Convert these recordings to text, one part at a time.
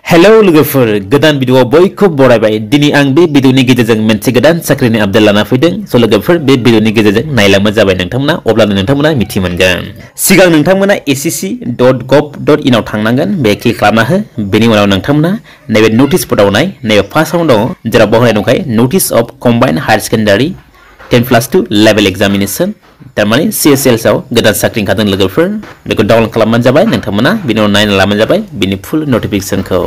Hello लोगोफोर गोदान भिडिअआव बयखौ बरायबाय दिनै आं बे भिडिअनि गेजेरजों मोनसे गोदान साख्रिनि आपडेट लाना फैदों स' लोगोफोर बे भिडिअनि गेजेरजों नायलांबानो जाबाय नोंथांमोना अब्लानो नोंथांमोना मिथि मोनगोन सिगां नोंथांमोना acc.gov.in आव थांनांगोन बे क्लिक खालामना हो बेनि उनाव नोंथांमोना नैबे नोटिस बोर्डआव नाय नैबे फार्स्टआवनो दङ जेराव बावहाय दंखायो notice of combined higher secondary 10+2 level examination तारमाने CSLS आव गोदान साख्रि ओंखारदों लोगोफोर बेखौ डाउनलड खालामबानो जाबाय नोंथांमोना बिनि उनाव नायना लाबानो जाबाय बिनि फुल नोटिफिकेशनखौ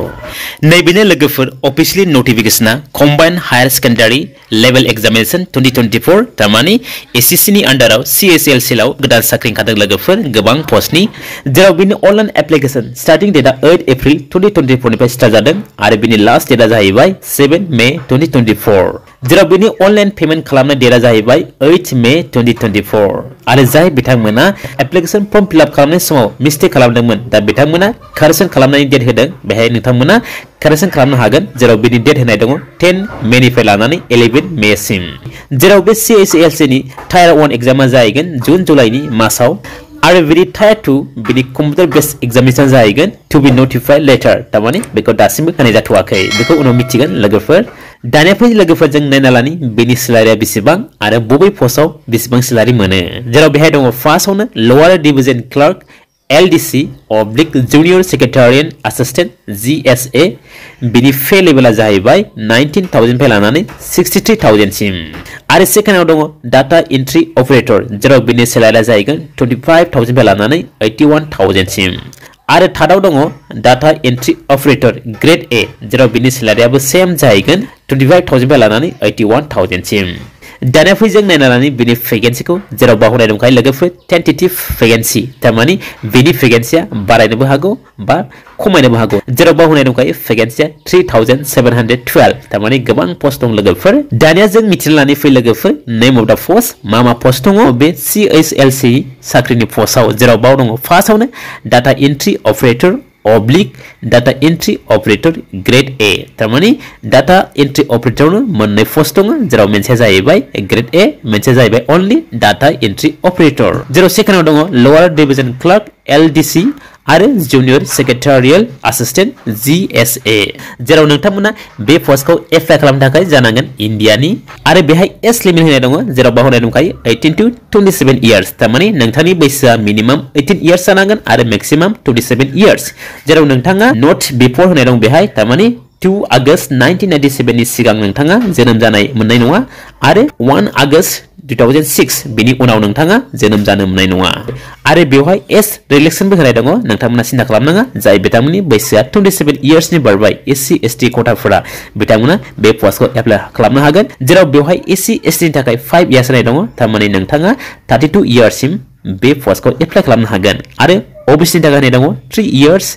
नैबेनो लोगोफोर अफिशियली नोटिफिकेशना combined higher secondary level examination 2024 तारमाने ACC नि अंडराव CSLS आव गोदान साख्रि ओंखारदों लोगोफोर गोबां पस्टनि जेराव बिनि अनलाइन एप्लिकेशन स्टार्टिं डेटआ 8 एप्रिल 2024 निफ्राय स्टार्ट जादों आरो बिनि लास्ट डेटआ जाहैबाय 7 मे 2024 जेराव बिनि अनलाइन पेमेन्ट खालामनाय डेटआ जाहैबाय 8 मे 2024 आरो जाय बिथांमोना एप्लिकेशन फर्म फिलआप खालामनाय समाव मिस्टेक खालामदोंमोन दा बिथांमोना कारेक्शन खालामनायनि डेट होदों बेहाय नोंथांमोना कारेक्शन खालामनो हागोन जेराव बिनि डेट होनाय दङ 10 मे निफ्राय लानानै 11 मे सिम जेराव बे CSLS नि टायर 1 एग्जामा जाहैगोन जुन जुलाइनि मासाव आरो बिनि टायर 2 बिनि कम्पिउटार बेस्ड एग्जामिनेशन जाहैगोन टु बी नोटिफाइड लेटर तारमाने बेखौ दासिमबो होनाय जाथ'वाखै बेखौ उनाव मिथिगोन लोगोफोर दानिया फै लोगोफोर जों नायना लानि बेनि सेलारिया बेसेबां आरो बबे पस्टआव बेसेबां सेलारि मोनो जेराव बेहाय दङ फार्स्टआवनो lower division clerk LDC junior secretariat assistant GSA बिनि पे लेवला जाहैबाय 19,000 पे लानानै 63,000 सिम आरो सेकेन्डआव दङ डाटा एंट्री ऑपरेटर जेराव बिनि सेलारिया जाहैगोन 25,000 पे लानानै 81,000 सिम आरो थार्डआव दङ data entry operator grade A जेराव बिनि सेलारियाबो सेम जाहैगोन 25,000 पे लानानै 81,000 सिम दानिया फै जों नायना लानि बिनि भेकेन्सिखौ जेराव बावनाय दंखायो लोगोफोर टेन्टेटिभ भेकेन्सि तारमाने बिनि भेकेन्सिया बारायनोबो हागौ बा खमायनोबो हागौ जेराव बावनाय दंखायो भेकेन्सिया 3,712 तारमाने गोबां पोस्ट दं लोगोफोर दानिया जों मिथिना लानि फै लोगोफोर नेम अफ द पोस्ट मा पोस्ट दङ बे CSLS साख्रिनि पोस्टआव जेराव बाव दङ फार्स्टआवनो data entry operator data entry operator grade A तारमाने डाटा एंट्री ऑपरेटर मोननै पोस्ट दङ जेराव मोनसेया जाहैबाय ग्रेड A मोनसेया जाहैबाय ओनलि डाटा एंट्री ऑपरेटर जेराव सेकेन्डआव दङ लोअर डिवीजन क्लार्क LDC आरो जूनियर सेक्रेटारियल असिस्टेंट GSA जेराव नोंथांमोना बे पोस्टखौ एप्लाइ खालामनो थाखाय जानांगोन इन्डियानि आरो बेहाय एज लिमिट होनाय दङ जेराव बावनाय दंखायो 18 to 27 इयार्स तारमाने नोंथांनि बैसोआ मिनिमाम 18 इयार्स जानांगोन आरो मैक्सिमाम 27 इयार्स जेराव नोंथाङा नट बिफोर होनाय दं बेहाय तारमाने 2 आगस्ट 1997 नि सिगां नोंथाङा जोनोम जानाय मोननाय नङा आरो 1 आगस्ट 2006 बिनि उनाव नोंथाङा जोनोम जानो मोननाय नङा आरो बेवहाय एज रिलेक्सनबो होनाय दङ नोंथांमोना सिन्था खालामनाङा जाय बिथांमोननि बैसोआ 27 इयार्सनि बारबाय SC ST कोटाफोरा बिथांमोना बे पोस्टखौ एप्लाइ खालामनो हागोन जेराव बेवहाय SC ST नि थाखाय 5 इयार्स होनाय दङ तारमाने नोंथाङा 32 इयार्ससिम बे पोस्टखौ एप्लाइ खालामनो हागोन आरो OBC नि थाखाय होनाय दङ 3 इयार्स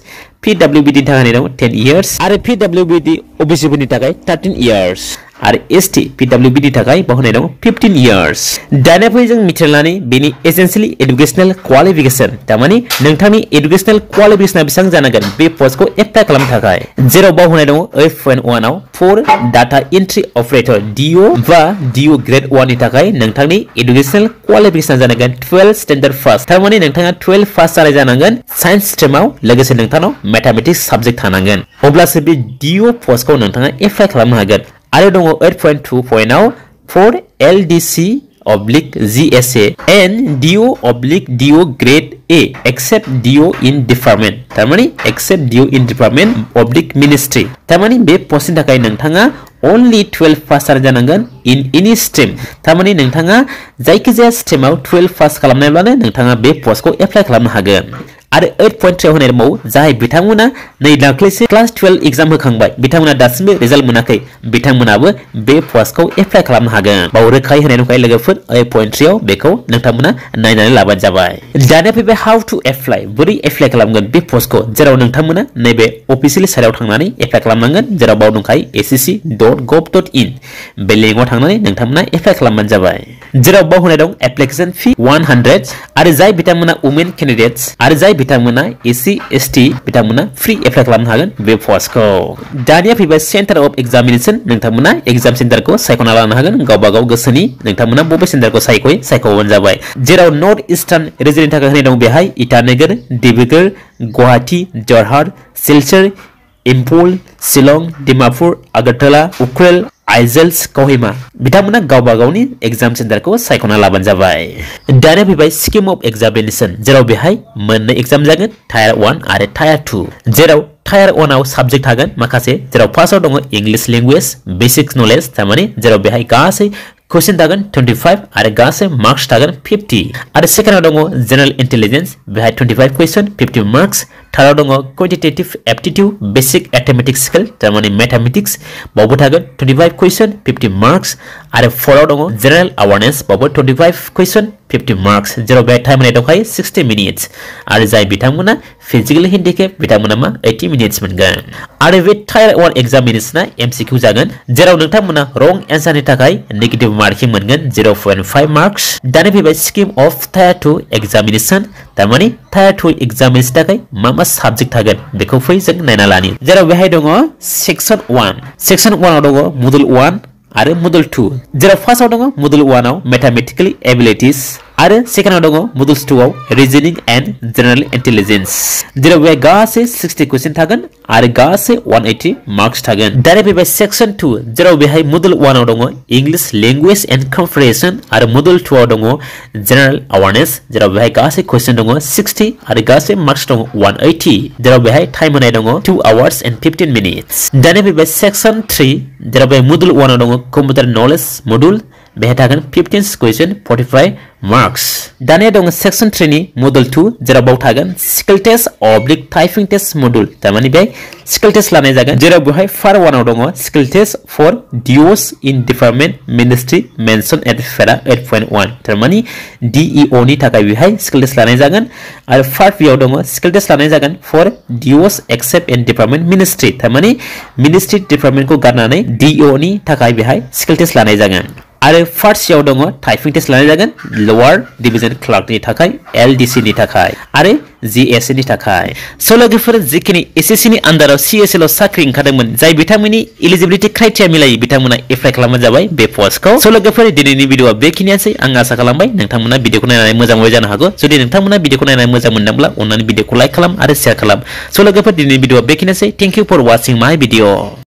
PWBD नि थाखाय होनाय दङ 10 इयार्स आरो PWBD OBC फोरनि थाखाय 13 इयार्स आरो ST PWBD नि थाखाय बावनाय दङ 15 इयार्स दानिया फै जों मिथिनानै बेनि एसेन्शियली एडुकेशनल क्वालिफिकेशन तारमाने नोंथांनि एडुकेशनल क्वालिफिकेशना बेसेबां जानांगोन बे पोस्टखौ एप्लाइ खालामनो थाखाय जेराव बावनाय दङ 8.1 आव for data entry operator DO बा DO ग्रेड 1 नि थाखाय नोंथांनि एडुकेशनल क्वालिफिकेशना जानांगोन 12 स्टैंडर्ड पास तारमाने नोंथाङा 12 पास जानाय जानांगन साइंस स्ट्रीमाव लोगोसे नोंथांनाव मैथमेटिक्स सब्जेक्ट थानांगोन अब्लासो बे DO पोस्टखौ नोंथाङा एप्लाइ खालामनो हागोन आरो दङ 8.2 पॉइंटआव for LDC GSA and DO grade A except DO in department तारमाने except DO in department ministry तारमाने बे पोस्टनि थाखाय नोंथाङा only 12 पास जानांगोन in any stream तारमाने नोंथाङा जायखिजाया स्ट्रीमाव 12 पास खालामनायब्लानो नोंथाङा बे पोस्टखौ एप्लाइ खालामनो हागोन आरो 8.3 होनाय दंबावो जाय बिथांमोना नै दाख्लैसो क्लास 12 एग्जाम होखांबाय बिथांमोना दासिमबो रिजाल्ट मोनाखै बिथांमोनाबो बे पोस्टखौ एप्लाइ खालामनो हागोन बाव रोखायै होनाय दंखायो लोगोफोर 8.3 आव बेखौ नोंथांमोना नायनानै लाबानो जाबाय दानिया फैबाय हाउ टु एप्लाइ बोरै एप्लाइ खालामगोन बे पोस्टखौ जेराव नोंथांमोना नैबे अफिशियेल साइटआव थांनानै एप्लाइ खालामनांगोन जेराव बाव दंखायो acc.gov.in बे लिंकआव थांनानै नोंथांमोना एप्लाइ खालामबानो जाबाय जेराव बाव होनाय दं एप्लिकेशन फी 100 आरो जाय बिथांमोना वुमेन कैंडिडेट्स आरो जाय बिथांमोना SC ST बिथांमोना फ्री एप्लाइ खालामनो हागोन बे पोस्टखौ दानिया फैबाय सेन्टार अफ एग्जामिनेशन नोंथांमोना एग्जाम सेन्टारखौ सायख'ना लानो हागोन गावबा गाव गोसोनि नोंथांमोना बबे सेन्टारखौ सायख'बानो जाबाय जेराव नर्थ ईस्टार्न रिजननि थाखाय होनाय दं बेहाय इटानगर डिब्रुगढ़ गुवाहाटी जरहाट सिलचर इम्फल, शिलं, डिमापुर, आगरतला, उख्रेल, आइजल्स, कोहिमा बिथांमोना गावबा गावनि एग्जाम सेन्टारखौ सायख'ना लाबानो जाबाय। दानिया फैबाय स्किम अफ एग्जामिनेशन जेराव बेहाय मोननै एग्जाम जागोन टायार 1 आरो टायार 2 जेराव टायार 1 आव साबजेक्ट थागोन माखासे जेराव फार्स्टआव दङ इंलिश लैंग्वेज बेसिक नलेज थारमाने जेराव बेहाय गासै क्वेश्चन थागोन 25 आरो गासै मार्क्स थागोन 50 आरो सेकेन्डआव दङ जनरल इंटेलिजेंस बेहाय 25 क्वेश्चन 50 मार्क्स थार्डआव दङ क्वान्टिटेटिव एप्टिट्यूड बेसिक एथमेटिक्स स्किल थारमाने मैथमेटिक्स बावबो थागोन 25 क्वेश्चन 50 मार्क्स आरो फोर्थआव दङ जनरल अवेयरनेस बावबो 25 क्वेश्चन 50 मार्क्स जेराव बेहाय टाइम होनाय दंखायो 60 मिनिट्स आरो जाय बिथांमोना फिजिकल हेन्डिकेप बिथांमोना मा 80 मिनिट्स मोनगोन आरो बे टायार 1 एग्जामिनेशना एमसीक्यू जागोन जेराव नोंथांमोना रंग एन्सारनि थाखाय नेगेटिव मार्किं मोनगोन 0.5 मार्क्स दानि फैबाय स्किम अफ टायार 2 एग्जामिनेशन थारमाने टायार 2 एग्जामिनेशननि थाखाय मा साबजेक्ट थागोन बेखौ फै जों नायना लानि जेराव बेहाय दङ सेक्शन 1 आव दङ मॉड्यूल 1 आरो मॉड्यूल 2 जेराव फार्स्टआव दङ मॉड्यूल 1 आव मैथमेटिकल एबिलिटीज आरो सेकेन्डआव दङ मॉड्यूल 2 आव रीजनिंग एंड जनरल इंटेलिजेंस जेराव बेहाय गासै 60 क्वेश्चन थागोन आरो गासै 180 मार्क्स थागोन डाइरेक्ट फैबाय सेक्शन 2 जेराव बेहाय मॉड्यूल 1 आव दङ इंग्लिश लैंग्वेज एंड कम्प्रिहेंशन आरो मॉड्यूल 2 आव दङ जनरल अवेयरनेस जेराव बेहाय गासै क्वेश्चन दङ 60 आरो गासै मार्क्स दङ 180 जेराव बेहाय टाइम होनाय दङ 2 hours and 15 minutes डाइरेक्ट फैबाय सेक्शन 3 जेराव बेहाय मॉड्यूल 1 आव दङ कंप्यूटर नॉलेज मॉड्यूल बेहाय थागोन 15 क्वेश्चन 45 मार्क्स दानिया दङ सेक्शन 3 नि मॉड्यूल 2 जेराव बाव थागोन skill test oblique typing test module तारमाने बेहाय स्किल टेस्ट लानाय जागोन जेराव बेहाय पार्ट 1 आव दङ skill test for DOs in department ministry mention at para 8.1 तारमाने DEO नि थाखाय बेहाय स्किल टेस्ट लानाय जागोन आरो पार्ट 2 आव दङ स्किल टेस्ट लानाय जागोन for DOs accept in department ministry तारमाने मिनिस्ट्री डिपार्टमेंट को गारनानै DEO नि थाखाय बेहाय स्किल टेस्ट लानाय जागोन आरो फार्स्ट याव दङ टाइपिंग टेस्ट लानाय जागोन लोअर डिवीजन क्लार्क नि थाखाय LDC नि थाखाय आरो GSA नि थाखाय लोगोफोर जिखिनि SSC नि आन्डाराव CSL आव साख्रि ओंखारदोंमोन जाय बिथांमोननि एलिजिबिलिटी क्राइटेरिया मिलायो बिथांमोना एप्लाइ खालामनो जाबाय बे पोस्टखौ लोगोफोर दिनैनि भिडिअआ बेखिनियानोसै आं आसा खालामबाय नोंथांमोना भिडिअखौ नायनानै मोजां मोनबाय जानो हागौ जुदि नोंथांमोना भिडिअखौ नायनानै मोजां मोनदोंब्ला अन्नानै भिडिअखौ लाइक खालाम आरो शेयार खालाम लोगोफोर दिनैनि भिडिअआ बेखिनियानोसै thank you for वाचिं my video